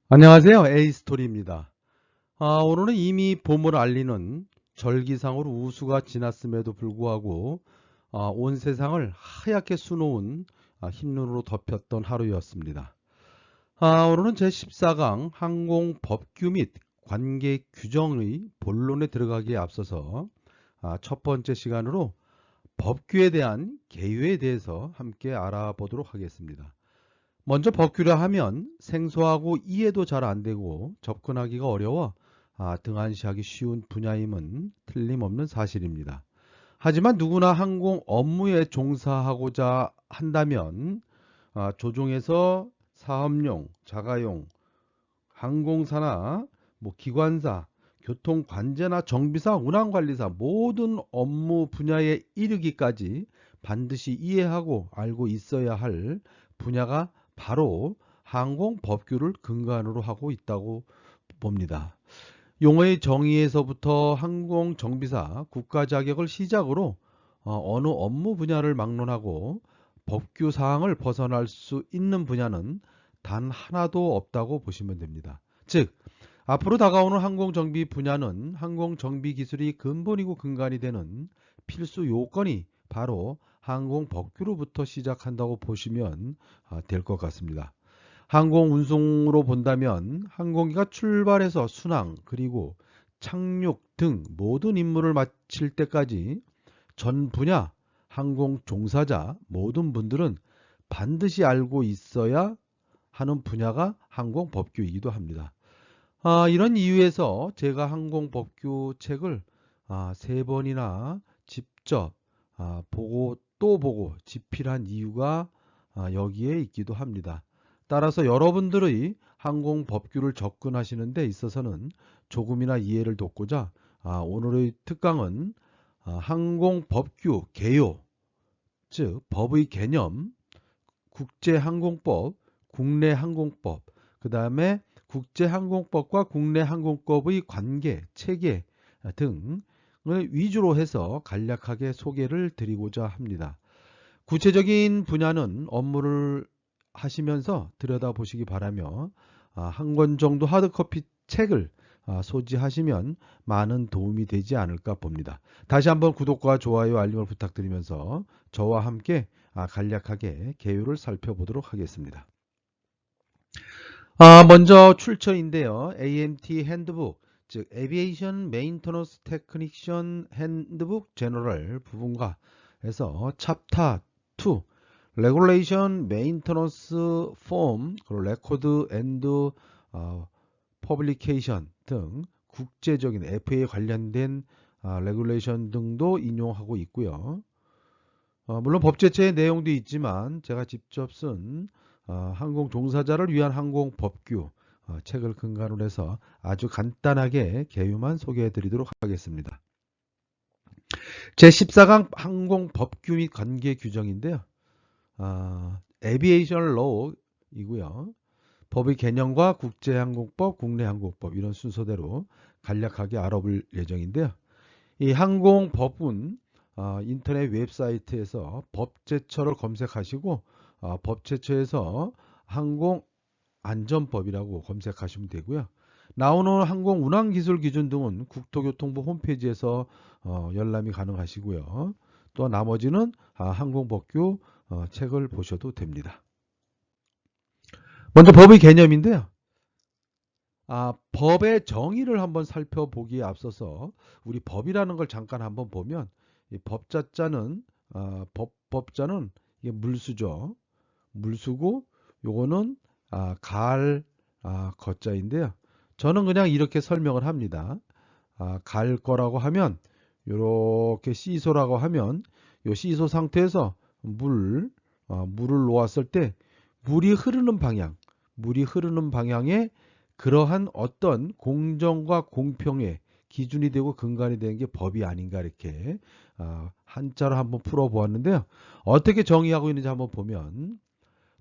안녕하세요. A스토리입니다. 오늘은 이미 봄을 알리는 절기상으로 우수가 지났음에도 불구하고 온 세상을 하얗게 수놓은 흰 눈으로 덮였던 하루였습니다. 오늘은 제14강 항공법규 및 관계 규정의 본론에 들어가기에 앞서서 첫 번째 시간으로 법규에 대한 개요에 대해서 함께 알아보도록 하겠습니다. 먼저 법규라 하면 생소하고 이해도 잘 안되고 접근하기가 어려워 등한시하기 쉬운 분야임은 틀림없는 사실입니다. 하지만 누구나 항공 업무에 종사하고자 한다면 조종에서 사업용, 자가용, 항공사나 기관사, 교통관제나 정비사, 운항관리사 모든 업무 분야에 이르기까지 반드시 이해하고 알고 있어야 할 분야가 바로 항공법규를 근간으로 하고 있다고 봅니다. 용어의 정의에서부터 항공정비사 국가자격을 시작으로 어느 업무 분야를 막론하고 법규 사항을 벗어날 수 있는 분야는 단 하나도 없다고 보시면 됩니다. 즉, 앞으로 다가오는 항공정비 분야는 항공정비 기술이 근본이고 근간이 되는 필수 요건이 바로 항공법규로부터 시작한다고 보시면 될 것 같습니다. 항공운송으로 본다면 항공기가 출발해서 순항 그리고 착륙 등 모든 임무를 마칠 때까지 전 분야 항공 종사자 모든 분들은 반드시 알고 있어야 하는 분야가 항공법규이기도 합니다. 이런 이유에서 제가 항공법규 책을 3번이나 직접 보고 또 보고 집필한 이유가 여기에 있기도 합니다. 따라서 여러분들의 항공법규를 접근하시는 데 있어서는 조금이나 이해를 돕고자 오늘의 특강은 항공법규 개요, 즉 법의 개념, 국제항공법, 국내항공법, 그 다음에 국제항공법과 국내항공법의 관계, 체계 등을 위주로 해서 간략하게 소개를 드리고자 합니다. 구체적인 분야는 업무를 하시면서 들여다보시기 바라며 한 권 정도 하드코피 책을 소지하시면 많은 도움이 되지 않을까 봅니다. 다시 한번 구독과 좋아요, 알림을 부탁드리면서 저와 함께 간략하게 개요를 살펴보도록 하겠습니다. 먼저 출처인데요. AMT 핸드북, 즉 Aviation Maintenance Technician Handbook General 부분과에서 챕터 2 Regulation Maintenance Form, Record and Publication 등 국제적인 FAA 관련된 레귤레이션 등도 인용하고 있고요. 물론 법제처의 내용도 있지만 제가 직접 쓴 항공 종사자를 위한 항공법규 책을 근간으로 해서 아주 간단하게 개요만 소개해 드리도록 하겠습니다. 제14강 항공법규 및 관계 규정인데요. 에비에이션 로우이고요. 법의 개념과 국제항공법, 국내항공법 이런 순서대로 간략하게 알아볼 예정인데요. 이 항공법은 인터넷 웹사이트에서 법제처를 검색하시고 법제처에서 항공안전법이라고 검색하시면 되고요. 나오는 항공운항기술 기준 등은 국토교통부 홈페이지에서 열람이 가능하시고요. 또 나머지는 항공법규 책을 보셔도 됩니다. 먼저 법의 개념인데요. 법의 정의를 한번 살펴보기에 앞서서 우리 법이라는 걸 잠깐 한번 보면 이 법자자는 법자는 이게 물수죠. 물수고 요거는 갈 거자인데요. 저는 그냥 이렇게 설명을 합니다. 갈 거라고 하면 이렇게 시소라고 하면 요 시소 상태에서 물을 놓았을 때 물이 흐르는 방향에 그러한 어떤 공정과 공평의 기준이 되고 근간이 되는 게 법이 아닌가 이렇게 한자로 한번 풀어보았는데요. 어떻게 정의하고 있는지 한번 보면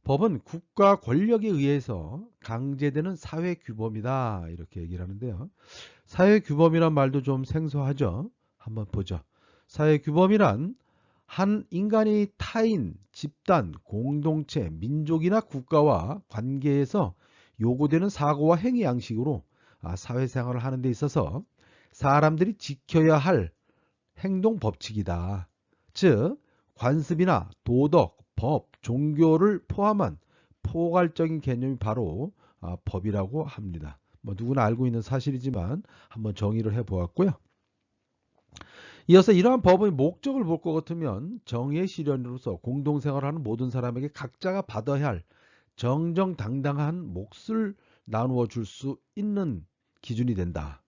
법은 국가 권력에 의해서 강제되는 사회규범이다 이렇게 얘기를 하는데요. 사회규범이란 말도 좀 생소하죠. 한번 보죠. 사회규범이란 한 인간이 타인, 집단, 공동체, 민족이나 국가와 관계에서 요구되는 사고와 행위 양식으로 사회생활을 하는 데 있어서 사람들이 지켜야 할 행동 법칙이다. 즉 관습이나 도덕, 법, 종교를 포함한 포괄적인 개념이 바로 법이라고 합니다. 뭐 누구나 알고 있는 사실이지만 한번 정의를 해보았고요. 이어서 이러한 법의 목적을 볼 것 같으면 정의의 실현으로서 공동생활하는 모든 사람에게 각자가 받아야 할 정정당당한 몫을 나누어 줄 수 있는 기준이 된다.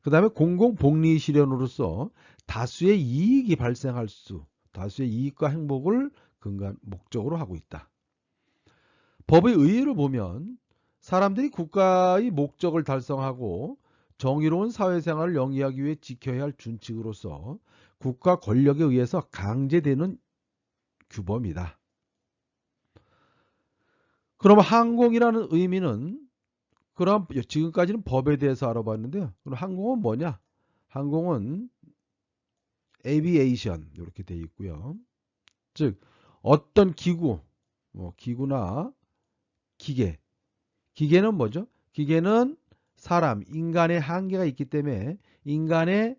그 다음에 공공복리 실현으로서 다수의 이익이 발생할 수, 다수의 이익과 행복을 근간 목적으로 하고 있다. 법의 의의를 보면 사람들이 국가의 목적을 달성하고 정의로운 사회생활을 영위하기 위해 지켜야 할 준칙으로서 국가 권력에 의해서 강제되는 규범이다. 그럼 항공이라는 의미는 그럼 지금까지는 법에 대해서 알아봤는데요. 그럼 항공은 뭐냐? 항공은 에비에이션 이렇게 되어 있고요. 즉 어떤 기구, 기구나 기계. 기계는 뭐죠? 기계는 사람, 인간의 한계가 있기 때문에 인간의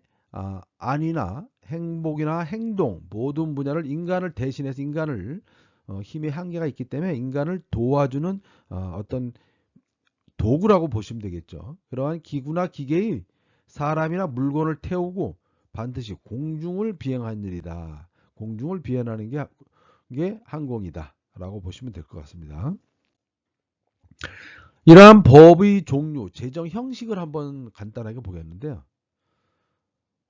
안위나 행복이나 행동 모든 분야를 인간을 대신해서 인간을 힘의 한계가 있기 때문에 인간을 도와주는 어떤 도구라고 보시면 되겠죠. 그러한 기구나 기계의 사람이나 물건을 태우고 반드시 공중을 비행하는 일이다. 공중을 비행하는 게 항공이다 라고 보시면 될 것 같습니다. 이러한 법의 종류, 제정 형식을 한번 간단하게 보겠는데요.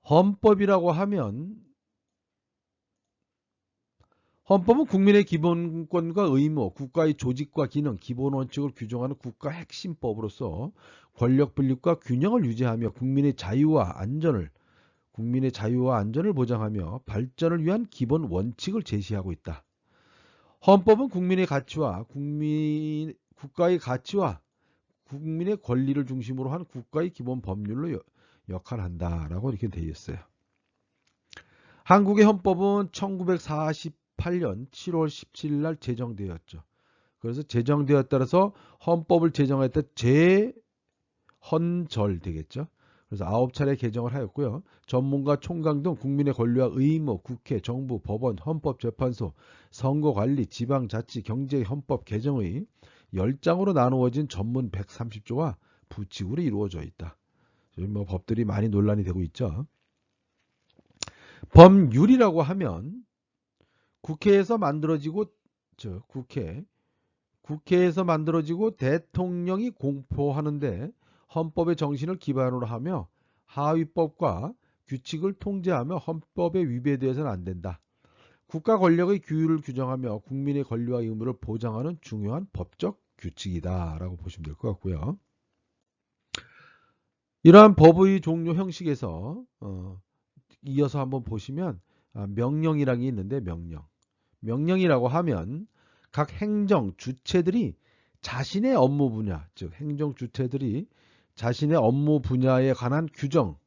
헌법이라고 하면 헌법은 국민의 기본권과 의무, 국가의 조직과 기능, 기본 원칙을 규정하는 국가 핵심법으로서 권력 분립과 균형을 유지하며 국민의 자유와 안전을 보장하며 발전을 위한 기본 원칙을 제시하고 있다. 헌법은 국민의 가치와 국가의 가치와 국민의 권리를 중심으로 한 국가의 기본 법률로 역할한다라고 이렇게 되어 있어요. 한국의 헌법은 1948년 7월 17일 날 제정되었죠. 그래서 제정되었 따라서 헌법을 제정할 때 재헌절 되겠죠. 그래서 9차례 개정을 하였고요. 전문가 총각 등 국민의 권리와 의무, 국회, 정부, 법원, 헌법재판소, 선거관리, 지방자치, 경제, 헌법 개정의 10장으로 나누어진 전문 130조와 부칙으로 이루어져 있다. 요즘 법들이 많이 논란이 되고 있죠. 법률이라고 하면 국회에서 만들어지고 국회에서 만들어지고 대통령이 공포하는데 헌법의 정신을 기반으로 하며 하위법과 규칙을 통제하며 헌법에 위배되어서는 안 된다. 국가 권력의 규율을 규정하며 국민의 권리와 의무를 보장하는 중요한 법적 규칙이다 라고 보시면 될 것 같고요. 이러한 법의 종류 형식에서 이어서 한번 보시면 명령이라는 게 있는데 명령이라고 하면 각 행정 주체들이 자신의 업무 분야, 즉 행정 주체들이 자신의 업무 분야에 관한 규정,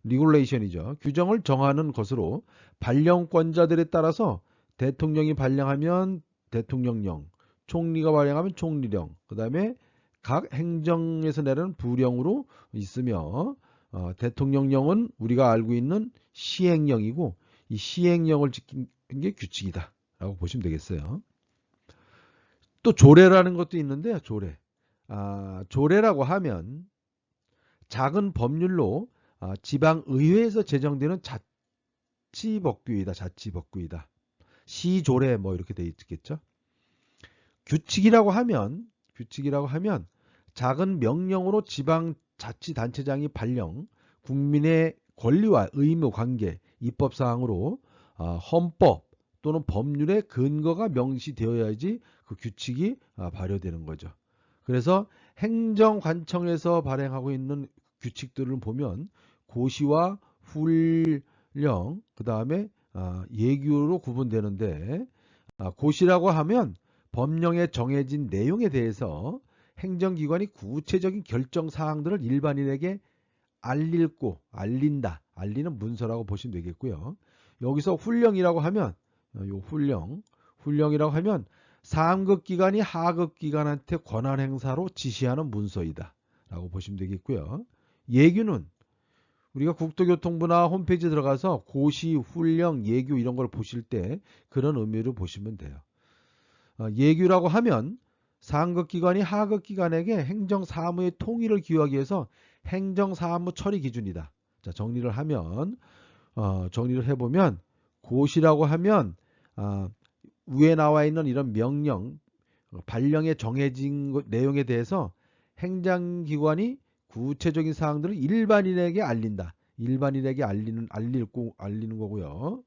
리굴레이션이죠. 규정을 정하는 것으로 발령권자들에 따라서 대통령이 발령하면 대통령령, 총리가 발령하면 총리령, 그 다음에 각 행정에서 내리는 부령으로 있으며 대통령령은 우리가 알고 있는 시행령이고 이 시행령을 지키는 게 규칙이다 라고 보시면 되겠어요. 또 조례라는 것도 있는데요. 조례라고 하면 작은 법률로 지방의회에서 제정되는 자치법규이다. 시조례 뭐 이렇게 돼 있겠죠. 규칙이라고 하면 작은 명령으로 지방자치단체장이 발령, 국민의 권리와 의무 관계, 입법사항으로 헌법 또는 법률의 근거가 명시되어야지 그 규칙이 발효되는 거죠. 그래서 행정관청에서 발행하고 있는 규칙들을 보면 고시와 훈령, 그 다음에 예규로 구분되는데 고시라고 하면 법령에 정해진 내용에 대해서 행정기관이 구체적인 결정 사항들을 일반인에게 알리는 문서라고 보시면 되겠고요. 여기서 훈령이라고 하면 훈령이라고 하면 상급 기관이 하급 기관한테 권한 행사로 지시하는 문서이다 라고 보시면 되겠고요. 예규는 우리가 국토교통부나 홈페이지 들어가서 고시, 훈령, 예규 이런 걸 보실 때 그런 의미로 보시면 돼요. 예규라고 하면 상급 기관이 하급 기관에게 행정사무의 통일을 기하기 위해서 행정사무 처리 기준이다. 자, 정리를 해보면 고시라고 하면 위에 나와 있는 이런 명령, 발령에 정해진 내용에 대해서 행정기관이 구체적인 사항들을 일반인에게 알린다. 일반인에게 알리는 거고요.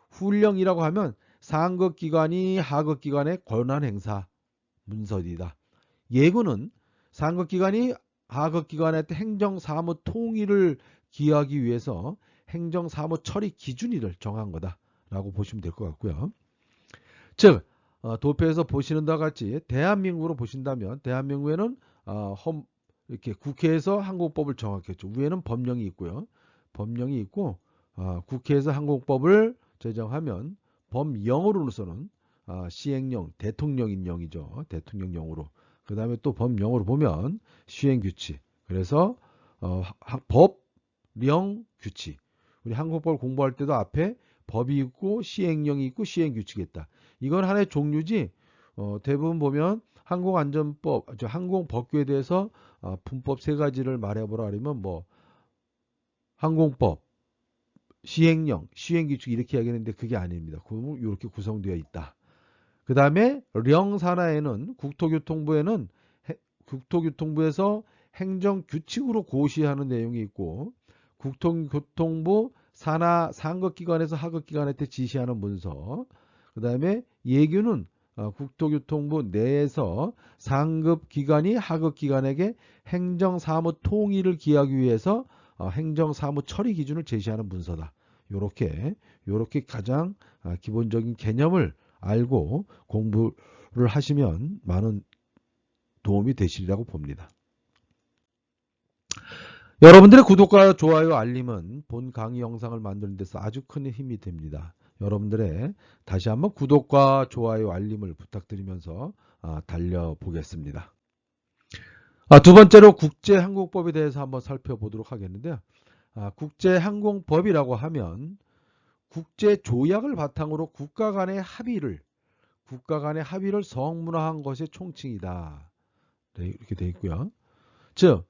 훈령이라고 하면 상급 기관이 하급 기관의 권한 행사 문서이다. 예구는 상급 기관이 하급 기관한테 행정사무 통일을 기하기 위해서 행정사무 처리 기준을 정한 거다라고 보시면 될 것 같고요. 즉 도표에서 보시는 바와 같이 대한민국으로 보신다면 대한민국에는 이렇게 국회에서 항공법을 정하겠죠. 위에는 법령이 있고요. 법령이 있고 국회에서 항공법을 제정하면 법령으로서는 시행령, 대통령인령이죠. 대통령령으로. 그 다음에 또 법령으로 보면 시행규칙. 그래서 법령 규칙. 우리 항공법을 공부할 때도 앞에 법이 있고 시행령이 있고 시행규칙이 있다. 이건 하나의 종류지. 대부분 보면 항공안전법, 항공법규에 대해서 분법 세 가지를 말해보라 하면 뭐 항공법, 시행령, 시행규칙 이렇게 이야기하는데 그게 아닙니다. 그러면 이렇게 구성되어 있다. 그 다음에 령산하에는 국토교통부에서 행정규칙으로 고시하는 내용이 있고 국토교통부 산하 상급기관에서 하급기관한테 지시하는 문서. 그 다음에 예규는 국토교통부 내에서 상급기관이 하급기관에게 행정사무 통일을 기하기 위해서 행정사무 처리 기준을 제시하는 문서다. 요렇게 가장 기본적인 개념을 알고 공부를 하시면 많은 도움이 되시리라고 봅니다. 여러분들의 구독과 좋아요, 알림은 본 강의 영상을 만드는 데서 아주 큰 힘이 됩니다. 여러분들의 다시 한번 구독과 좋아요, 알림을 부탁드리면서 달려보겠습니다. 두 번째로 국제항공법에 대해서 한번 살펴보도록 하겠는데요. 국제항공법이라고 하면 국제조약을 바탕으로 국가 간의 합의를 성문화한 것의 총칭이다. 네, 이렇게 되어 있고요. 즉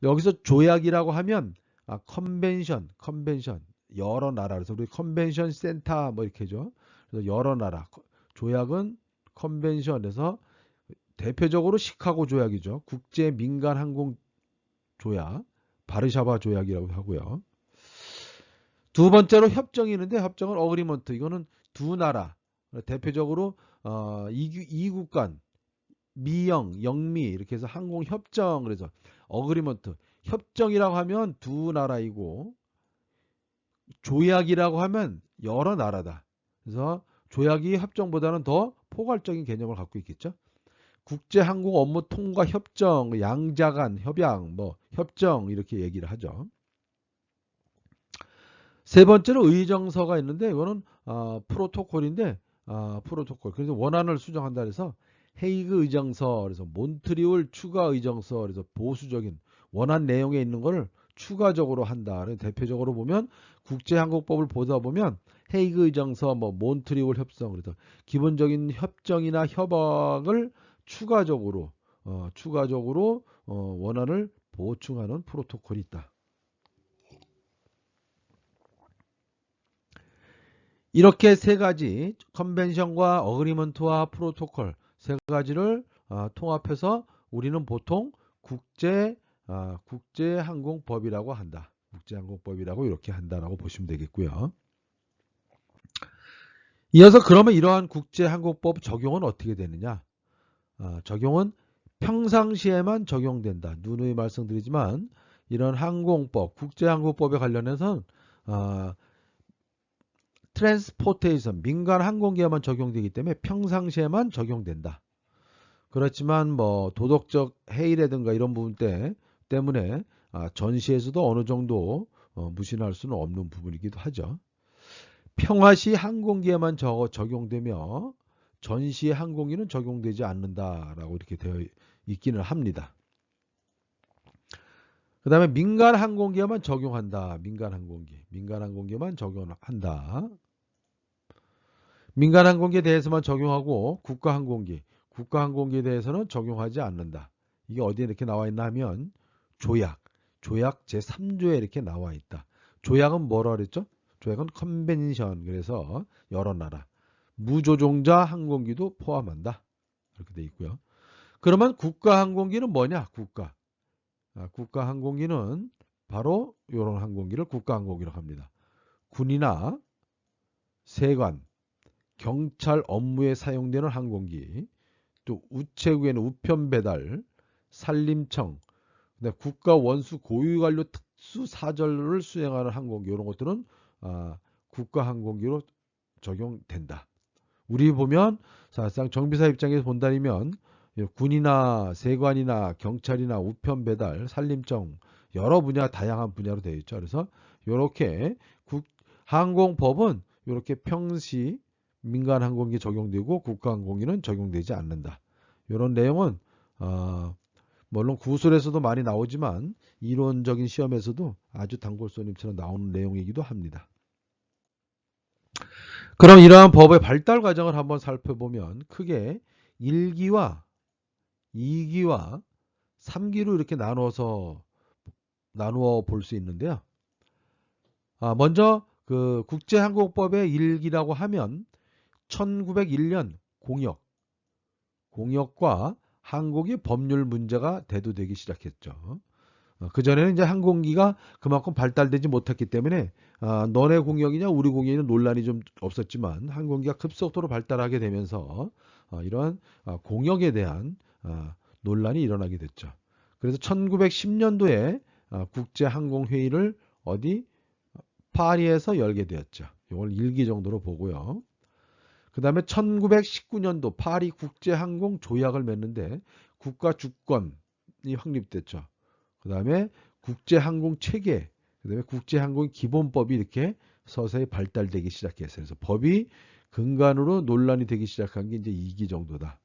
여기서 조약이라고 하면 컨벤션 여러 나라, 그래서 우리 컨벤션 센터 뭐 이렇게 죠. 그래서 여러 나라 조약은 컨벤션에서 대표적으로 시카고 조약이죠. 국제 민간 항공 조약, 바르샤바 조약이라고 하고요. 두 번째로 협정이 있는데 협정은 어그리먼트. 이거는 두 나라 대표적으로 이국 간 미영, 영미 이렇게 해서 항공 협정. 그래서 어그리먼트. 협정이라고 하면 두 나라이고 조약이라고 하면 여러 나라다. 그래서 조약이 협정보다는 더 포괄적인 개념을 갖고 있겠죠. 국제항공 업무 통과 협정, 양자간 협약, 뭐 협정 이렇게 얘기를 하죠. 세 번째로 의정서가 있는데 이거는 프로토콜인데 프로토콜. 그래서 원안을 수정한다 해서 헤이그 의정서, 그래서 몬트리올 추가 의정서, 그래서 보수적인 원안 내용에 있는 거를 추가적으로 한다. 대표적으로 보면 국제항공법을 보다 보면 헤이그 의정서, 뭐 몬트리올 협정, 그래서 기본적인 협정이나 협약을 추가적으로 원안을 보충하는 프로토콜이 있다. 이렇게 세 가지 컨벤션과 어그리먼트와 프로토콜 세 가지를 통합해서 우리는 보통 국제항공법이라고 한다. 국제항공법이라고 이렇게 한다라고 보시면 되겠고요. 이어서 그러면 이러한 국제항공법 적용은 어떻게 되느냐? 적용은 평상시에만 적용된다. 누누이 말씀드리지만 이런 항공법, 국제항공법에 관련해서는 트랜스포테이션, 민간 항공기에만 적용되기 때문에 평상시에만 적용된다. 그렇지만 뭐 도덕적 해이라든가 이런 부분 때문에 전시에서도 어느 정도 무시할 수는 없는 부분이기도 하죠. 평화시 항공기에만 적용되며 전시의 항공기는 적용되지 않는다라고 이렇게 되어 있기는 합니다. 그 다음에 민간 항공기에만 적용한다. 민간 항공기에만 적용한다. 민간 항공기에 대해서만 적용하고 국가 항공기에 대해서는 적용하지 않는다. 이게 어디에 이렇게 나와 있나 하면 조약 제3조에 이렇게 나와 있다. 조약은 뭐라 그랬죠? 조약은 컨벤션. 그래서 여러 나라 무조종자 항공기도 포함한다. 이렇게 돼 있고요. 그러면 국가 항공기는 뭐냐? 국가 항공기는 바로 이런 항공기를 국가 항공기라고 합니다. 군이나 세관, 경찰 업무에 사용되는 항공기, 또 우체국에는 우편 배달, 산림청, 국가 원수 고유 관료 특수 사절을 수행하는 항공기 이런 것들은 국가 항공기로 적용된다. 우리 보면 사실상 정비사 입장에서 본다면 군이나 세관이나 경찰이나 우편 배달, 산림청 여러 분야 다양한 분야로 되어 있죠. 그래서 이렇게 항공법은 이렇게 평시 민간 항공기 적용되고 국가 항공기는 적용되지 않는다. 이런 내용은 물론 구술에서도 많이 나오지만 이론적인 시험에서도 아주 단골손님처럼 나오는 내용이기도 합니다. 그럼 이러한 법의 발달 과정을 한번 살펴보면 크게 1기와 2기와 3기로 이렇게 나누어 볼 수 있는데요. 먼저 그 국제항공법의 1기라고 하면 1901년 공역과 항공기 법률 문제가 대두되기 시작했죠. 그전에는 이제 항공기가 그만큼 발달되지 못했기 때문에 너네 공역이냐 우리 공역이냐 논란이 좀 없었지만 항공기가 급속도로 발달하게 되면서 이런 공역에 대한 논란이 일어나게 됐죠. 그래서 1910년도에 국제항공회의를 파리에서 열게 되었죠. 이걸 1기 정도로 보고요. 그 다음에 1919년도 파리 국제항공 조약을 맺는데 국가 주권이 확립됐죠. 그 다음에 국제항공 체계, 그 다음에 국제항공 기본법이 이렇게 서서히 발달되기 시작했어요. 그래서 법이 근간으로 논란이 되기 시작한 게 이제 2기 정도다.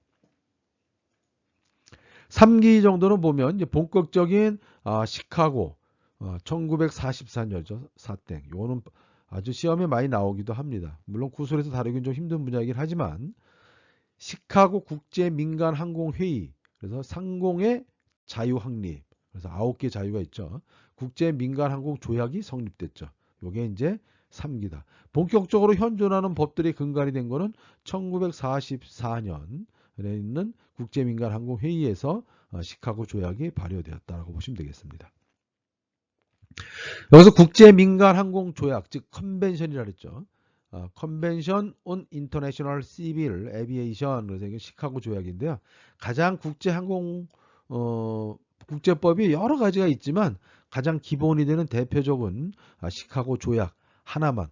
3기 정도는 보면 이제 본격적인 시카고 1944년이죠. 사땡. 요거는 아주 시험에 많이 나오기도 합니다. 물론 구술에서 다루긴 좀 힘든 분야이긴 하지만 시카고 국제민간항공회의, 그래서 상공의 자유 확립, 그래서 9개 자유가 있죠. 국제민간항공 조약이 성립됐죠. 요게 이제 3기다. 본격적으로 현존하는 법들이 근간이 된 거는 1944년에 있는 국제민간항공회의에서 시카고 조약이 발효되었다고 보시면 되겠습니다. 여기서 국제민간항공조약, 즉 컨벤션이라 그랬죠. 컨벤션 on International Civil Aviation, 그래서 이게 시카고 조약인데요. 가장 국제법이 여러 가지가 있지만 가장 기본이 되는 대표적인 시카고 조약 하나만,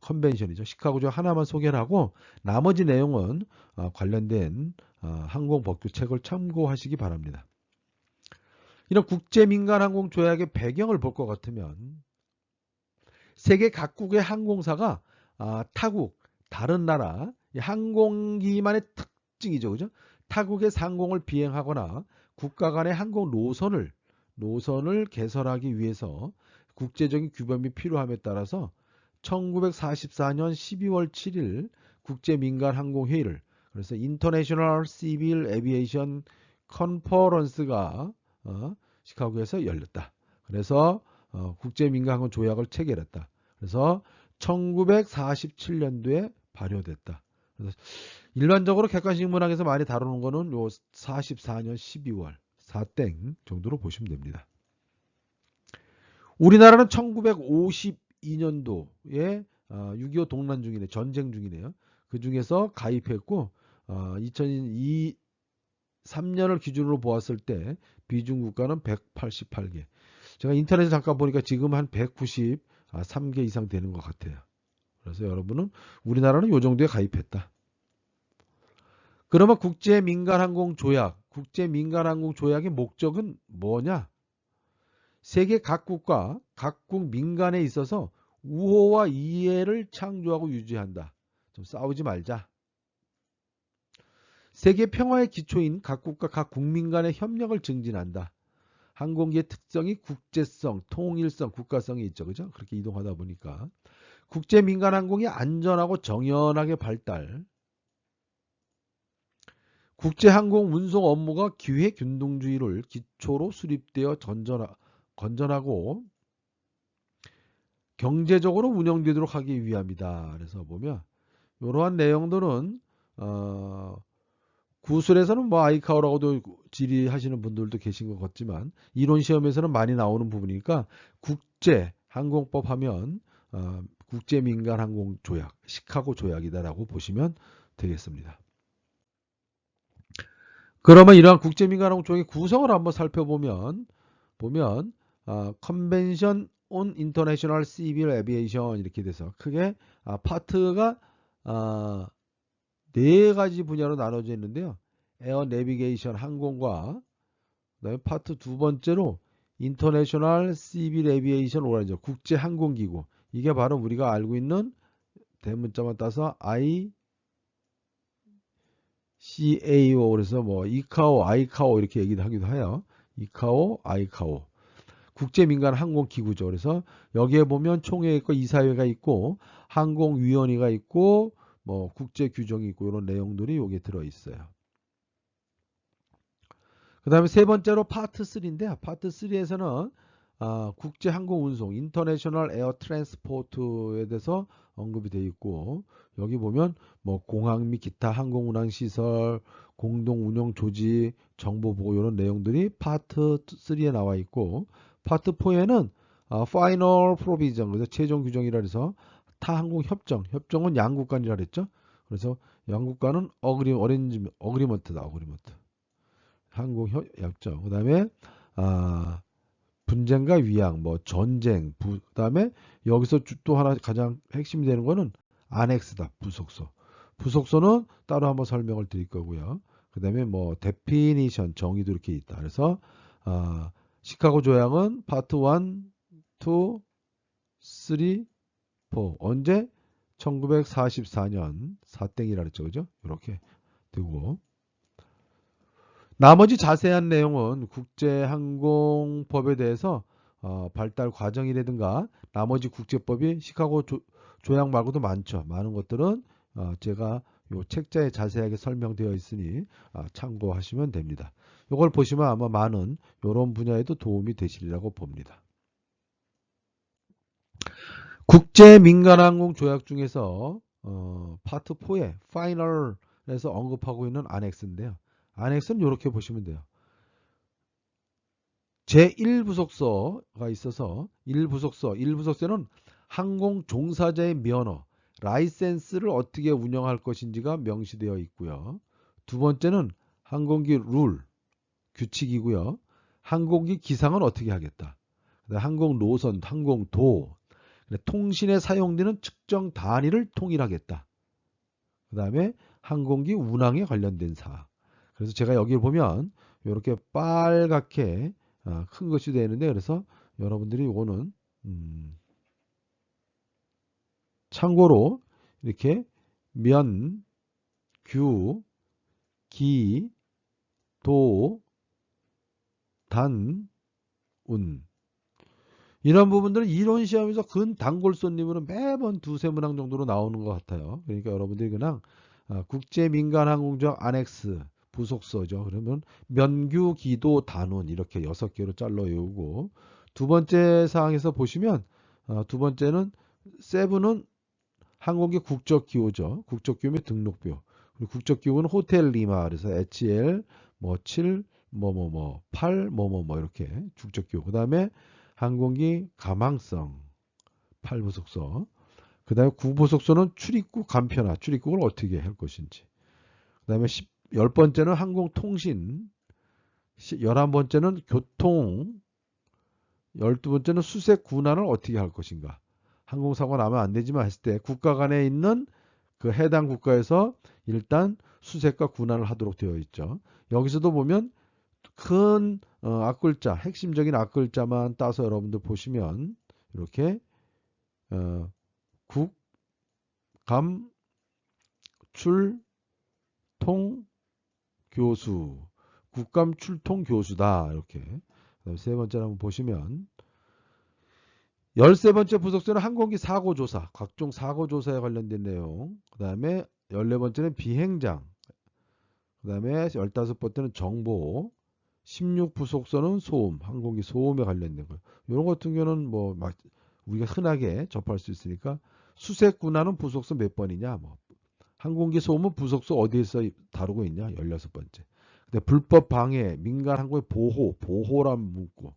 컨벤션이죠. 시카고 조약 하나만 소개를 하고 나머지 내용은 관련된 항공법규 책을 참고하시기 바랍니다. 이런 국제민간항공 조약의 배경을 볼 것 같으면 세계 각국의 항공사가 타국, 다른 나라 항공기만의 특징이죠. 그죠? 타국의 상공을 비행하거나 국가 간의 항공 노선을 개설하기 위해서 국제적인 규범이 필요함에 따라서 1944년 12월 7일 국제민간항공회의를, 그래서 인터내셔널 시빌 에비에이션 컨퍼런스가 시카고에서 열렸다. 그래서 국제민간항공 조약을 체결했다. 그래서 1947년도에 발효됐다. 그래서 일반적으로 객관식 문항에서 많이 다루는 거는 요 44년 12월 사땡 정도로 보시면 됩니다. 우리나라는 1952년도에 6.25 동란 중이네, 전쟁 중이네요. 그 중에서 가입했고 2003년을 기준으로 보았을 때 비중 국가는 188개. 제가 인터넷에 잠깐 보니까 지금 한 193개 이상 되는 것 같아요. 그래서 여러분은 우리나라는 이 정도에 가입했다. 그러면 국제민간항공조약의 목적은 뭐냐? 세계 각국과 각국 민간에 있어서 우호와 이해를 창조하고 유지한다. 좀 싸우지 말자. 세계 평화의 기초인 각국과 각 국민 간의 협력을 증진한다. 항공기의 특성이 국제성, 통일성, 국가성이 있죠. 그죠? 그렇게 이동하다 보니까. 국제 민간 항공이 안전하고 정연하게 발달. 국제 항공 운송 업무가 기회 균등주의를 기초로 수립되어 건전하고 경제적으로 운영되도록 하기 위함이다. 그래서 보면 이러한 내용들은 구술에서는 뭐 아이카오라고도 질의하시는 분들도 계신 것 같지만 이론 시험에서는 많이 나오는 부분이니까 국제 항공법 하면 국제 민간 항공 조약, 시카고 조약이다라고 보시면 되겠습니다. 그러면 이러한 국제 민간 항공 조약의 구성을 한번 살펴보면 컨벤션 온 인터내셔널 시빌 에비에이션 이렇게 돼서 크게 파트가 네 가지 분야로 나눠져 있는데요. 에어 내비게이션 항공과 그다음에 파트 두 번째로 인터내셔널 시빌 에비에이션 오라이저 국제 항공기구. 이게 바로 우리가 알고 있는 대문자만 따서 ICAO 그래서 뭐 이카오, 아이카오 이렇게 얘기도 하기도 해요. 이카오, 아이카오. 국제민간 항공기구죠. 그래서 여기에 보면 총회 있고 이사회가 있고 항공위원회가 있고 뭐 국제 규정이 있고 이런 내용들이 여기에 들어 있어요. 그 다음에 세 번째로 파트 3인데요. 파트 3에서는 국제 항공 운송, 인터내셔널 에어 트랜스포트에 대해서 언급이 되어 있고 여기 보면 뭐 공항 및 기타 항공 운항 시설, 공동 운영 조직, 정보 보호 이런 내용들이 파트 3에 나와 있고 파트 4에는 파이널 프로비전 그래서 최종 규정이라 해서 타 항공 협정은 양국 간이라 그랬죠. 그래서 양국 간은 어그리먼트다. 어그리먼트. 항공협정, 그 다음에 분쟁과 위양, 뭐 전쟁, 그 다음에 여기서 또 하나 가장 핵심이 되는 거는 안엑스다, 부속서. 부속서는 따로 한번 설명을 드릴 거고요. 그 다음에 뭐 데피니션, 정의도 이렇게 있다. 그래서 시카고 조약은 파트 1, 2, 3, 4. 언제? 1944년 사땡이라 그랬죠. 그죠? 이렇게 되고 나머지 자세한 내용은 국제항공법에 대해서 발달 과정이라든가 나머지 국제법이 시카고 조약 말고도 많죠. 많은 것들은 제가 요 책자에 자세하게 설명되어 있으니 참고하시면 됩니다. 이걸 보시면 아마 많은 이런 분야에도 도움이 되시리라고 봅니다. 국제민간항공 조약 중에서 파트 4의 파이널에서 언급하고 있는 안엑스인데요. 안엑스는 이렇게 보시면 돼요. 제1부속서가 있어서 1부속서는 항공 종사자의 면허, 라이센스를 어떻게 운영할 것인지가 명시되어 있고요. 두 번째는 항공기 룰, 규칙이고요. 항공기 기상은 어떻게 하겠다. 항공 노선, 항공도, 통신에 사용되는 측정 단위를 통일하겠다. 그 다음에 항공기 운항에 관련된 사항. 그래서 제가 여기 보면 이렇게 빨갛게 큰 것이 되는데 그래서 여러분들이 이거는 참고로 이렇게 면, 규, 기, 도, 단, 운 이런 부분들은 이론 시험에서 근 단골손님으로 매번 두세 문항 정도로 나오는 것 같아요. 그러니까 여러분들이 그냥 국제민간항공조약 안엑스 부속서죠. 그러면 면규, 기도, 단원 이렇게 6개로 잘라 외우고 두 번째 사항에서 보시면 두 번째는 세븐은 항공기 국적기호죠. 국적기호 및 등록표. 그리고 국적기호는 호텔 리마 그래서 HL 뭐 7, 8, 이렇게 국적기호. 그 다음에 항공기 가망성 8부속서. 그 다음에 9부속서는 출입국 간편화, 출입국을 어떻게 할 것인지. 그 다음에 10번째는 항공통신, 11번째는 교통, 12번째는 수색 군항을 어떻게 할 것인가. 항공사고 나면 안 되지만 했을 때 국가 간에 있는 그 해당 국가에서 일단 수색과 군항을 하도록 되어 있죠. 여기서도 보면 큰 앞글자, 핵심적인 앞글자만 따서 여러분들 보시면 이렇게 국, 감, 출, 통, 교수, 국감 출통 교수다. 이렇게. 그다음에 세 번째로 한번 보시면 13번째 부속세는 항공기 사고조사, 각종 사고조사에 관련된 내용. 그 다음에 14번째는 비행장. 그 다음에 15번째는 정보. 16부속서는 소음, 항공기 소음에 관련된 거. 이런 같은 경우는 뭐 막 우리가 흔하게 접할 수 있으니까 수색군하는 부속서 몇 번이냐. 뭐 항공기 소음은 부속서 어디에서 다루고 있냐. 16번째. 근데 불법 방해, 민간 항공의 보호란 묻고.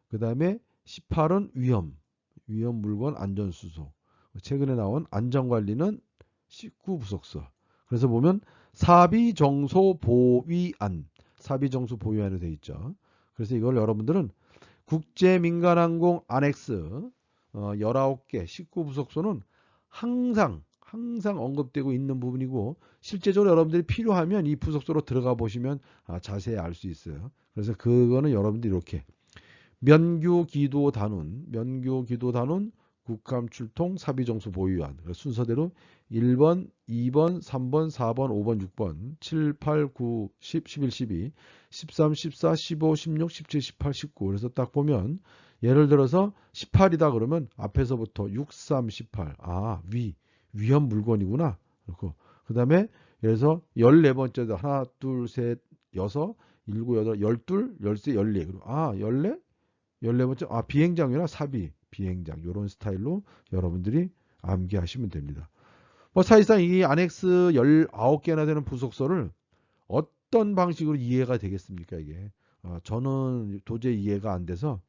그 다음에 18은 위험 물건 안전수송. 최근에 나온 안전관리는 19부속서. 그래서 보면 사비정소보위안, 사비정소보위안으로 되어 있죠. 그래서 이걸 여러분들은 국제민간항공 안엑스 19개 19부속서는 항상 언급되고 있는 부분이고, 실제적으로 여러분들이 필요하면 이 부속서로 들어가 보시면 자세히 알 수 있어요. 그래서 그거는 여러분들이 이렇게 면교기도 단운, 국감 출통, 사비정수 보유안. 순서대로 1번, 2번, 3번, 4번, 5번, 6번, 7, 8, 9, 10, 11, 12, 13, 14, 15, 16, 17, 18, 19. 그래서 딱 보면 예를 들어서 18이다 그러면 앞에서부터 6, 3, 18. 위험 물건이구나. 그렇고 그다음에 그래서 14번째도 하나, 둘, 셋, 여섯, 일곱, 여덟, 12, 13, 14. 그리고 14번째 비행장이나 사비, 비행장 이런 스타일로 여러분들이 암기하시면 됩니다. 뭐 사실상 이 안엑스 19개나 되는 부속서를 어떤 방식으로 이해가 되겠습니까, 이게? 저는 도저히 이해가 안 돼서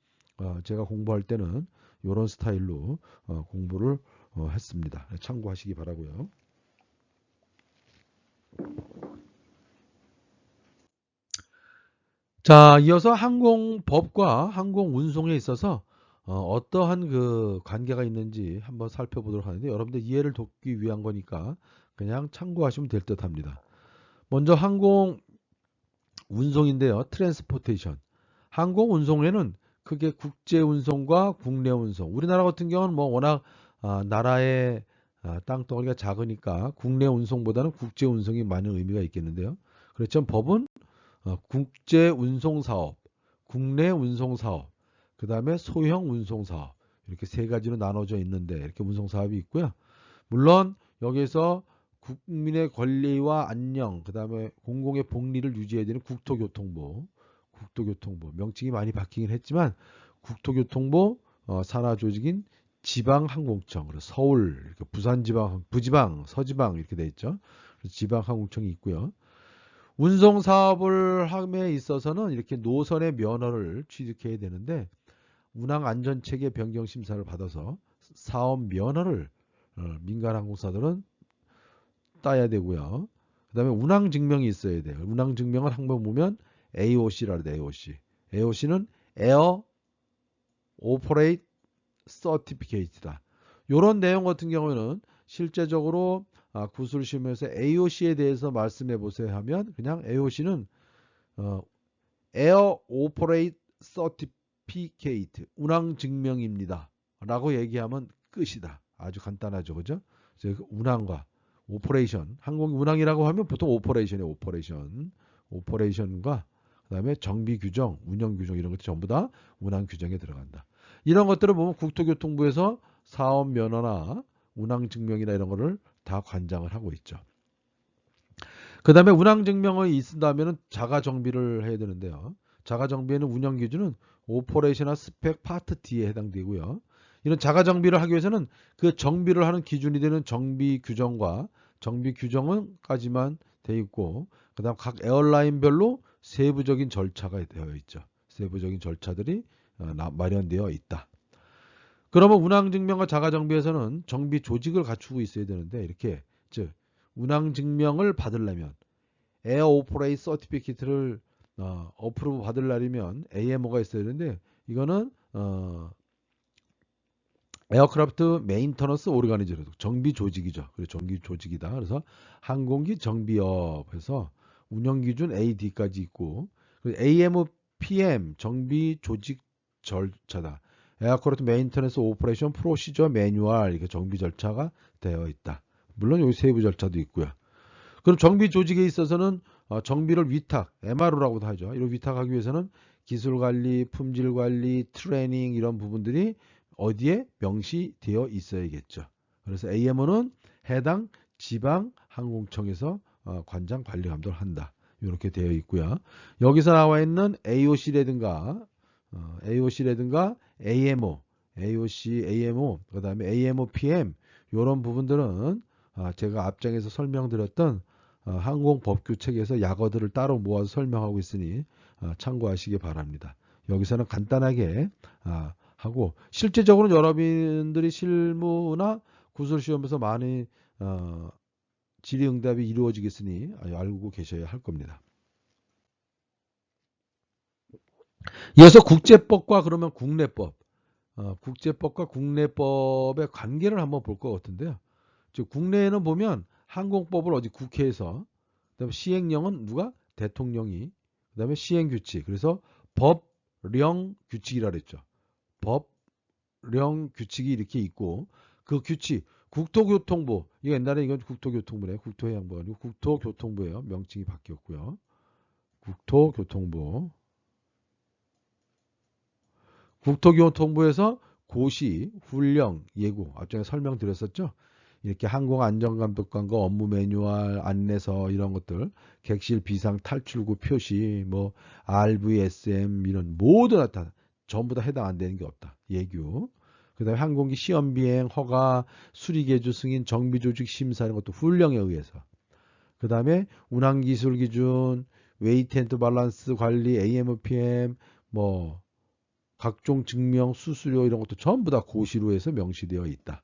제가 공부할 때는 이런 스타일로 공부를 했습니다. 참고하시기 바라고요. 자, 이어서 항공법과 항공운송에 있어서 어떠한 그 관계가 있는지 한번 살펴보도록 하는데, 여러분들 이해를 돕기 위한 거니까 그냥 참고하시면 될 듯 합니다. 먼저 항공운송인데요. 트랜스포테이션. 항공운송에는 크게 국제운송과 국내운송. 우리나라 같은 경우는 뭐 워낙 나라의 땅덩어리가 작으니까 국내 운송보다는 국제 운송이 많은 의미가 있겠는데요. 그렇지만 법은 국제 운송 사업, 국내 운송 사업, 그 다음에 소형 운송 사업, 이렇게 세 가지로 나눠져 있는데, 이렇게 운송 사업이 있고요. 물론 여기서 국민의 권리와 안녕, 그 다음에 공공의 복리를 유지해야 되는 국토교통부 명칭이 많이 바뀌긴 했지만 국토교통부 산하 조직인 지방항공청, 그래서 서울, 이렇게 부산지방, 부지방, 서지방 이렇게 돼 있죠. 그래서 지방항공청이 있고요. 운송 사업을 함에 있어서는 이렇게 노선의 면허를 취득해야 되는데, 운항 안전체계 변경 심사를 받아서 사업 면허를 민간 항공사들은 따야 되고요. 그다음에 운항 증명이 있어야 돼요. 운항 증명은 한번 보면 AOC라 그래요. AOC는 Air Operate Certificate다. 이런 내용 같은 경우에는 실제적으로 구술 시험에서 AOC에 대해서 말씀해 보세요 하면 그냥 AOC는 Air Operate Certificate, 운항 증명입니다 라고 얘기하면 끝이다. 아주 간단하죠, 그죠? 운항과 오퍼레이션, 항공 운항이라고 하면 보통 오퍼레이션과 그 다음에 정비 규정, 운영 규정 이런 것들 전부 다 운항 규정에 들어간다. 이런 것들을 보면 국토교통부에서 사업 면허나 운항 증명이나 이런 거를 다 관장을 하고 있죠. 그 다음에 운항 증명이 있다면 자가 정비를 해야 되는데요. 자가 정비에는 운영 기준은 오퍼레이션이나 스펙 파트 D에 해당되고요. 이런 자가 정비를 하기 위해서는 그 정비를 하는 기준이 되는 정비 규정과 정비 규정은까지만 돼 있고, 그다음 각 에어라인별로 세부적인 절차가 되어 있죠. 세부적인 절차들이 마련되어 있다. 그러면 운항 증명과 자가 정비에서는 정비 조직을 갖추고 있어야 되는데, 이렇게 즉 운항 증명을 받으려면 에어 오퍼레이트 서티피케이트를 어프로브 받으려면 AMO가 있어야 되는데, 이거는 에어크래프트 메인터너스 오르가니제로 정비 조직이죠. 그래서 정비 조직이다. 그래서 항공기 정비업에서 운영 기준 AD까지 있고, AM, PM 정비 조직 절차다. 에어크래프트 메인터너스 오퍼레이션 프로시저 매뉴얼, 이게 정비 절차가 되어 있다. 물론 여기 세부 절차도 있고요. 그럼 정비 조직에 있어서는 정비를 위탁, MRO라고도 하죠. 이런 위탁하기 위해서는 기술 관리, 품질 관리, 트레이닝 이런 부분들이 어디에 명시되어 있어야겠죠. 그래서 AMO는 해당 지방 항공청에서 관장 관리 감독을 한다. 이렇게 되어 있고요. 여기서 나와 있는 AOC라든가 AMO, AOC, AMO, 그다음에 AMO, PM 이런 부분들은 제가 앞장에서 설명드렸던 항공법규 책에서 약어들을 따로 모아서 설명하고 있으니 참고하시기 바랍니다. 여기서는 간단하게 하고 실제적으로는 여러분들이 실무나 구술시험에서 많이 질의응답이 이루어지겠으니 알고 계셔야 할 겁니다. 이어서 국제법과 그러면 국내법, 국제법과 국내법의 관계를 한번 볼 것 같은데요. 즉 국내에는 보면 항공법을 어디 국회에서, 그다음에 시행령은 누가? 대통령이, 그다음에 시행규칙, 그래서 법령 규칙이라 그랬죠. 법령 규칙이 이렇게 있고 그 규칙 국토교통부, 이거 옛날에 이건 국토교통부네, 국토해양부가 아니고 국토교통부예요. 명칭이 바뀌었고요. 국토교통부. 국토교통부에서 고시, 훈령, 예고, 앞전에 설명드렸었죠. 이렇게 항공안전감독관과 업무 매뉴얼, 안내서 이런 것들, 객실 비상 탈출구 표시, 뭐 RVSM 이런 모두 다 전부 다 해당 안 되는 게 없다. 예규. 그다음에 항공기 시험 비행 허가, 수리 개조 승인, 정비 조직 심사 이런 것도 훈령에 의해서. 그다음에 운항 기술 기준, 웨이트 앤드 밸런스 관리, AMPM 뭐 각종 증명, 수수료 이런 것도 전부 다 고시로 해서 명시되어 있다.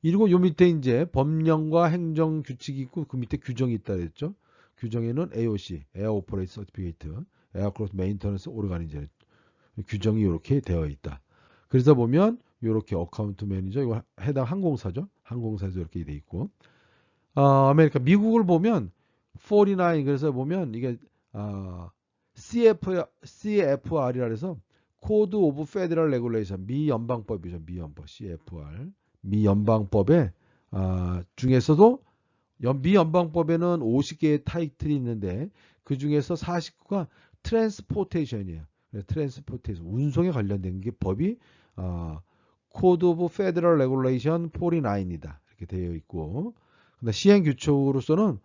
그리고 요 밑에 이제 법령과 행정 규칙이 있고 그 밑에 규정이 있다 그랬죠. 규정에는 AOC, Air Operator Certificate, Aircraft Maintenance Organization 규정이 이렇게 되어 있다. 그래서 보면 이렇게 어카운트 매니저 이거 해당 항공사죠. 항공사에서 이렇게 돼 있고 아메리카 미국을 보면 49 그래서 보면 이게 CFR이라 해서 코드 오브 페더럴 레귤레이션 미 연방법이죠. 미 연방 CFR 미 연방법에 중에서도 미 연방법에는 50개의 타이틀이 있는데 그 중에서 49가 트랜스포테이션이에요. 트랜스포테이션 운송에 관련된 게 법이 코드 오브 페더럴 레귤레이션 49이다. 이렇게 되어 있고 근데 시행 규칙으로서는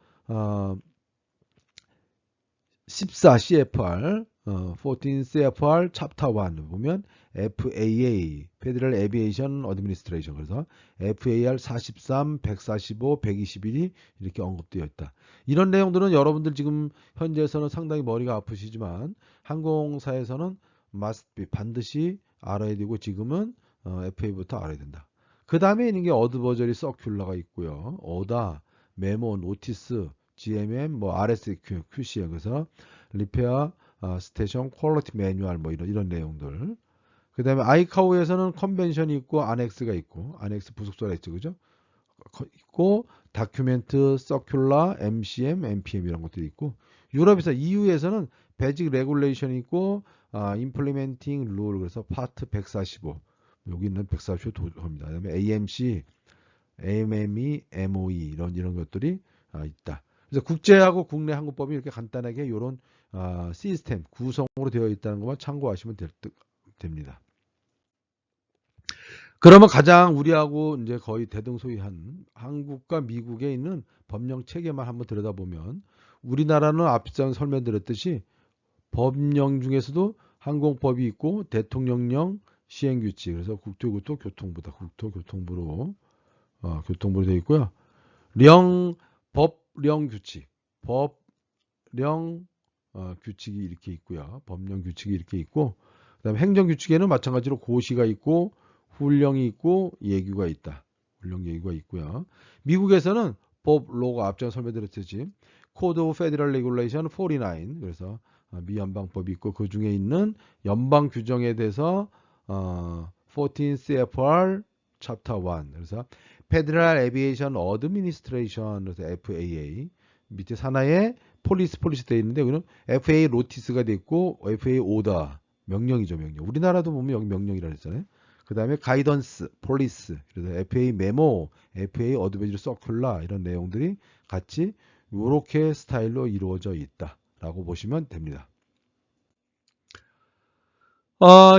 14 CFR 14 CFR 챕터 1 보면 FAA Federal Aviation Administration 그래서 FAR 43, 145, 121이 이렇게 언급되어 있다. 이런 내용들은 여러분들 지금 현재에서는 상당히 머리가 아프시지만 항공사에서는 must be 반드시 알아야 되고 지금은 FAA부터 알아야 된다. 그 다음에 있는 게 어드버저리 서큘러가 있고요. 오다, 메모, 노티스, GMM, 뭐 RSQ, QCM 그래서 리페어 스테이션 퀄리티 매뉴얼 뭐 이런 내용들. 그다음에 아이카오에서는 컨벤션이 있고 아넥스가 있고 아넥스 부속서가 있죠. 그죠? 있고 다큐멘트, 서큘러, MCM, MPM 이런 것들이 있고 유럽에서 EU에서는 베직 레귤레이션이 있고 임플리멘팅 룰 그래서 파트 145 여기 있는 145 도입니다. 그다음에 AMC, AMME, MOE 이런 것들이 있다. 그래서 국제하고 국내 항공법이 이렇게 간단하게 이런 시스템 구성으로 되어 있다는 것만 참고하시면 됩니다. 그러면 가장 우리하고 이제 거의 대등소이한 한국과 미국에 있는 법령 체계만 한번 들여다보면 우리나라는 앞서 설명드렸듯이 법령 중에서도 항공법이 있고 대통령령 시행규칙 그래서 국토교통부다 국토교통부로 교통부로 되어 있고요. 법령 규칙 법령 규칙이 이렇게 있고요. 법령 규칙이 이렇게 있고 그다음에 행정 규칙에는 마찬가지로 고시가 있고 훈령이 있고 예규가 있다. 훈령 예규가 있고요. 미국에서는 로가 앞서 설명드렸듯이 코드 오브 페더럴 레귤레이션 49 그래서 미 연방법이 있고 그 중에 있는 연방 규정에 대해서 14 CFR 챕터 1 그래서 Federal Aviation Administration 그래서 FAA 밑에 산하에 폴리스 되어 있는데 여기는 FAA 노티스가 되어 있고 FAA 오더 명령이죠 명령. 우리나라도 보면 여기 명령이라 했잖아요. 그 다음에 가이던스, 폴리스, 그래서 FAA 메모, FAA 어드베이저 서큘러 이런 내용들이 같이 이렇게 스타일로 이루어져 있다라고 보시면 됩니다.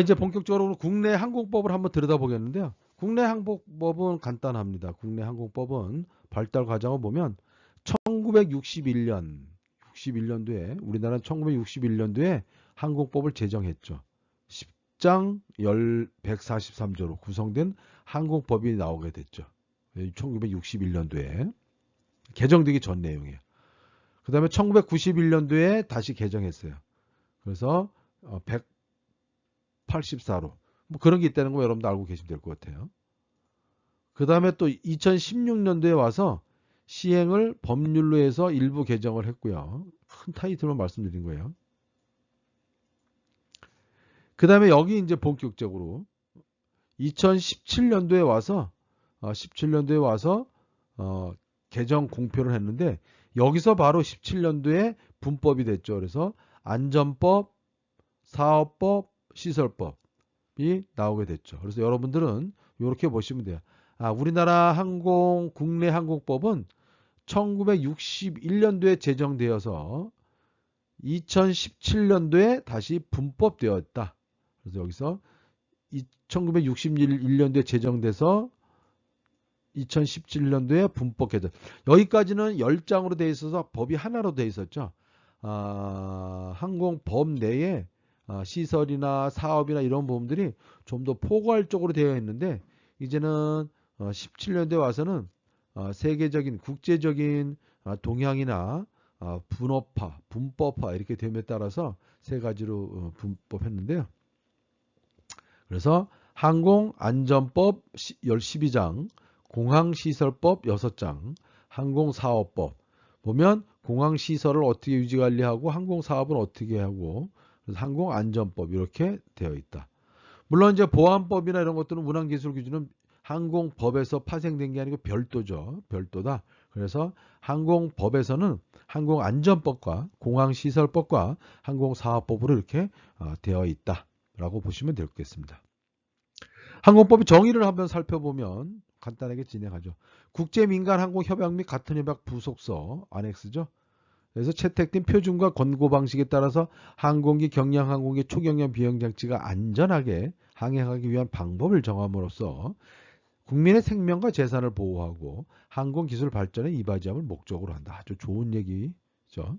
이제 본격적으로 국내 항공법을 한번 들여다보겠는데요. 국내 항공법은 간단합니다. 국내 항공법은 발달 과정을 보면 1961년도에 우리나라는 1961년도에 항공법을 제정했죠. 10장 143조로 구성된 항공법이 나오게 됐죠. 1961년도에 개정되기 전 내용이에요. 그 다음에 1991년도에 다시 개정했어요. 그래서 184로 뭐 그런 게 있다는 거 여러분도 알고 계시면 될 것 같아요. 그 다음에 또 2016년도에 와서 시행을 법률로 해서 일부 개정을 했고요. 큰 타이틀만 말씀드린 거예요. 그 다음에 여기 이제 본격적으로 2017년도에 와서 17년도에 와서 개정 공표를 했는데 여기서 바로 17년도에 분법이 됐죠. 그래서 안전법, 사업법, 시설법이 나오게 됐죠. 그래서 여러분들은 이렇게 보시면 돼요. 우리나라 국내 항공법은 1961년도에 제정되어서 2017년도에 다시 분법되었다. 그래서 여기서 1961년도에 제정돼서 2017년도에 분법 개정. 여기까지는 10장으로 되어 있어서 법이 하나로 되어 있었죠. 항공법 내에 시설이나 사업이나 이런 부분들이 좀 더 포괄적으로 되어 있는데 이제는 17년도에 와서는 세계적인 국제적인 동향이나 분업화, 분법화 이렇게 됨에 따라서 세 가지로 분법했는데요. 그래서 항공안전법 12장, 공항시설법 6장, 항공사업법 보면 공항시설을 어떻게 유지관리하고 항공사업은 어떻게 하고 그래서 항공안전법 이렇게 되어 있다. 물론 이제 보안법이나 이런 것들은 운항기술 기준은 항공법에서 파생된 게 아니고 별도죠. 별도다. 그래서 항공법에서는 항공안전법과 공항시설법과 항공사업법으로 이렇게 되어 있다라고 보시면 되겠습니다. 항공법의 정의를 한번 살펴보면 간단하게 진행하죠. 국제민간항공협약 및 같은 협약 부속서 안엑스죠. 그래서 채택된 표준과 권고 방식에 따라서 항공기, 경량항공기, 초경량 비행장치가 안전하게 항행하기 위한 방법을 정함으로써 국민의 생명과 재산을 보호하고 항공기술 발전에 이바지함을 목적으로 한다. 아주 좋은 얘기죠.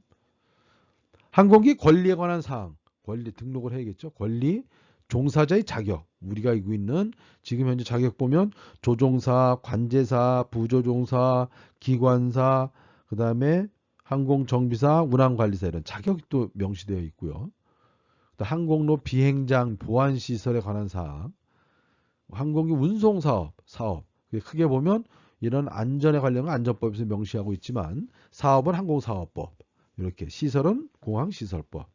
항공기 권리에 관한 사항, 권리 등록을 해야겠죠. 권리, 종사자의 자격, 우리가 알고 있는 지금 현재 자격 보면 조종사, 관제사, 부조종사, 기관사, 그 다음에 항공정비사, 운항관리사 이런 자격이 또 명시되어 있고요. 또 항공로 비행장 보안시설에 관한 사항, 항공기 운송사업, 크게 보면 이런 안전에 관련한 안전법에서 명시하고 있지만 사업은 항공사업법, 이렇게 시설은 공항시설법,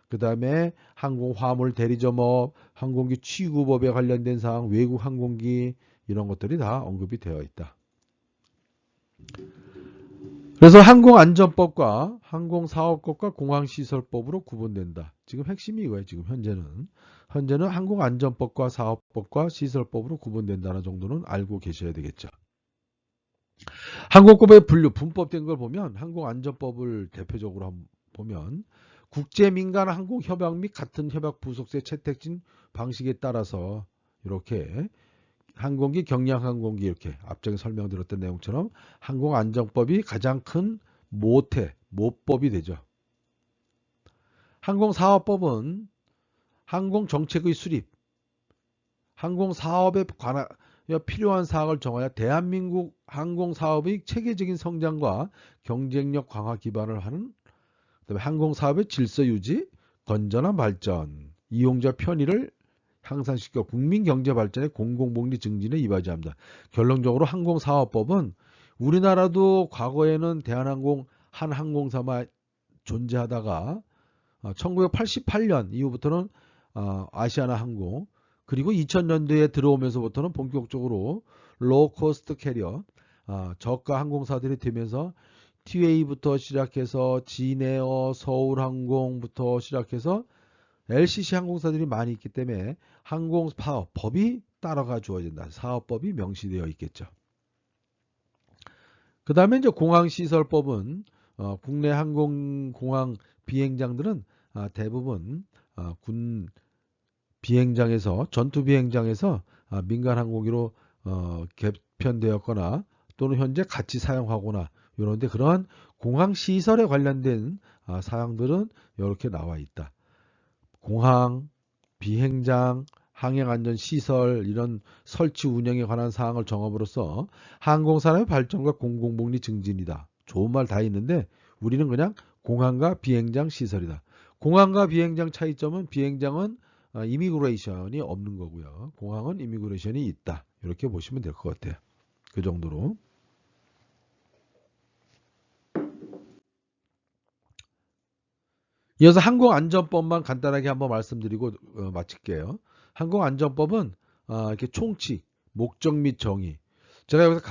그 다음에 항공화물 대리점업, 항공기 취급법에 관련된 사항, 외국 항공기 이런 것들이 다 언급이 되어 있다. 그래서 항공안전법과 항공사업법과 공항시설법으로 구분된다. 지금 핵심이 이거예요. 지금 현재는 항공안전법과 사업법과 시설법으로 구분된다는 정도는 알고 계셔야 되겠죠. 항공법의 분류, 분법된 걸 보면 항공안전법을 대표적으로 한번 보면 국제민간항공협약 및 같은 협약 부속세 채택진 방식에 따라서 이렇게 항공기, 경량항공기 이렇게 앞전에 설명드렸던 내용처럼 항공안전법이 가장 큰 모법이 되죠. 항공사업법은 항공정책의 수립, 항공사업에 관한 필요한 사항을 정하여 대한민국 항공사업의 체계적인 성장과 경쟁력 강화 기반을 하는 그다음에 항공사업의 질서 유지, 건전한 발전, 이용자 편의를 향상시켜 국민 경제 발전의 공공복리 증진에 이바지합니다. 결론적으로 항공사업법은 우리나라도 과거에는 대한항공 한 항공사만 존재하다가 1988년 이후부터는 아시아나항공 그리고 2000년대에 들어오면서부터는 본격적으로 로우코스트 캐리어 저가 항공사들이 되면서 티웨이부터 시작해서 진에어, 서울항공부터 시작해서 LCC 항공사들이 많이 있기 때문에 항공사업법이 따라가 주어진다. 사업법이 명시되어 있겠죠. 그 다음에 이제 공항시설법은 국내 항공공항 비행장들은 대부분 군 비행장에서 전투 비행장에서 민간 항공기로 개편되었거나 또는 현재 같이 사용하거나 이런데 그러한 공항 시설에 관련된 사항들은 이렇게 나와 있다. 공항, 비행장, 항행안전시설 이런 설치 운영에 관한 사항을 정함으로써 항공산업의 발전과 공공복리 증진이다. 좋은 말 다 있는데 우리는 그냥 공항과 비행장 시설이다. 공항과 비행장 차이점은 비행장은 이미그레이션이 없는 거고요. 공항은 이미그레이션이 있다. 이렇게 보시면 될 것 같아요. 그 정도로. 이어서 항공안전법만 간단하게 한번 말씀드리고 마칠게요. 항공안전법은 이렇게 총칙, 목적 및 정의. 제가 여기서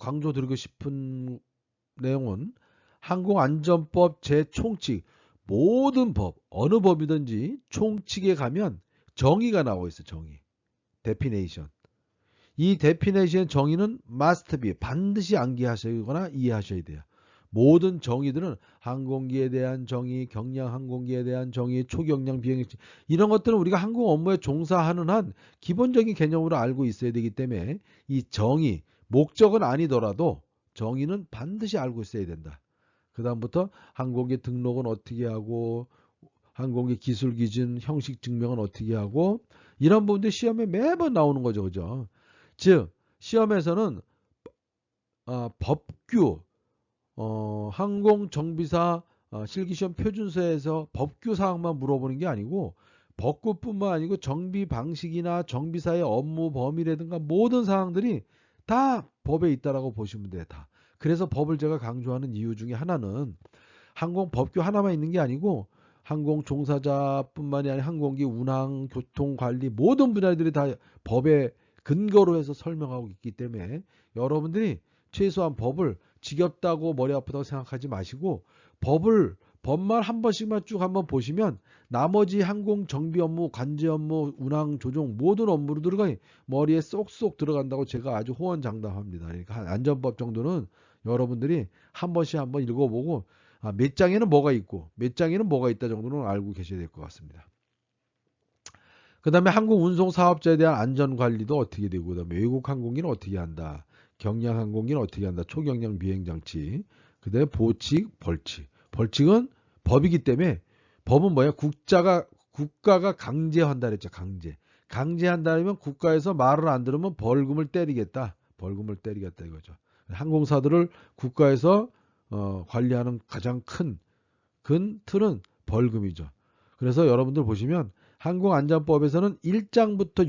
강조드리고 싶은 내용은 항공안전법 제 총칙, 모든 법, 어느 법이든지 총칙에 가면 정의가 나와 있어요. 정의. 데피네이션. 이 데피네이션의 정의는 must be, 반드시 암기하시거나 이해하셔야 돼요. 모든 정의들은 항공기에 대한 정의, 경량 항공기에 대한 정의, 초경량 비행 이런 것들은 우리가 항공 업무에 종사하는 한 기본적인 개념으로 알고 있어야 되기 때문에 이 정의, 목적은 아니더라도 정의는 반드시 알고 있어야 된다. 그 다음부터 항공기 등록은 어떻게 하고 항공기 기술 기준, 형식 증명은 어떻게 하고 이런 부분들이 시험에 매번 나오는 거죠. 그죠? 즉 시험에서는 법규, 항공정비사 실기시험 표준서에서 법규 사항만 물어보는 게 아니고 법규뿐만 아니고 정비 방식이나 정비사의 업무 범위라든가 모든 사항들이 다 법에 있다라고 보시면 돼요. 다. 그래서 법을 제가 강조하는 이유 중에 하나는 항공 법규 하나만 있는 게 아니고 항공 종사자뿐만이 아니라 항공기 운항, 교통 관리 모든 분야들이 다 법에 근거로 해서 설명하고 있기 때문에 여러분들이 최소한 법을 지겹다고 머리 아프다고 생각하지 마시고 법만 한 번씩만 쭉 한번 보시면 나머지 항공 정비 업무, 관제 업무, 운항 조종 모든 업무들이 머리에 쏙쏙 들어간다고 제가 아주 호언장담합니다. 그러니까 안전법 정도는 여러분들이 한 번씩 한번 읽어보고 몇 장에는 뭐가 있고 몇 장에는 뭐가 있다 정도는 알고 계셔야 될 것 같습니다. 그 다음에 항공운송사업자에 대한 안전관리도 어떻게 되고 그다음에 외국 항공기는 어떻게 한다. 경량 항공기는 어떻게 한다. 초경량 비행장치. 그 다음에 보칙, 벌칙. 벌칙은 법이기 때문에 법은 뭐야? 국가가 강제한다 그랬죠. 강제한다면 국가에서 말을 안 들으면 벌금을 때리겠다. 벌금을 때리겠다 이거죠. 항공사들을 국가에서 관리하는 가장 큰 틀은 벌금이죠. 그래서 여러분들 보시면 항공안전법에서는 1장부터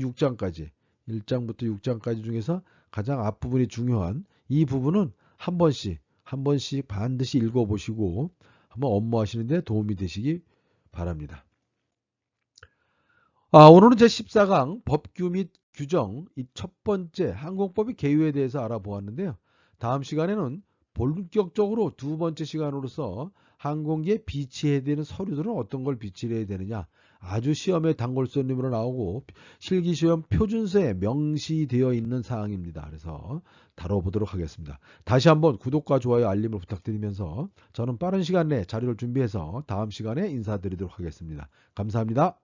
6장까지 중에서 가장 앞부분이 중요한 이 부분은 한 번씩 반드시 읽어보시고 한번 업무하시는 데 도움이 되시기 바랍니다. 오늘은 제14강 법규 및 규정 이 첫 번째 항공법의 개요에 대해서 알아보았는데요. 다음 시간에는 본격적으로 두 번째 시간으로서 항공기에 비치해야 되는 서류들은 어떤 걸 비치해야 되느냐 아주 시험에 단골손님으로 나오고 실기시험 표준서에 명시되어 있는 사항입니다. 그래서 다뤄보도록 하겠습니다. 다시 한번 구독과 좋아요 알림을 부탁드리면서 저는 빠른 시간 내에 자료를 준비해서 다음 시간에 인사드리도록 하겠습니다. 감사합니다.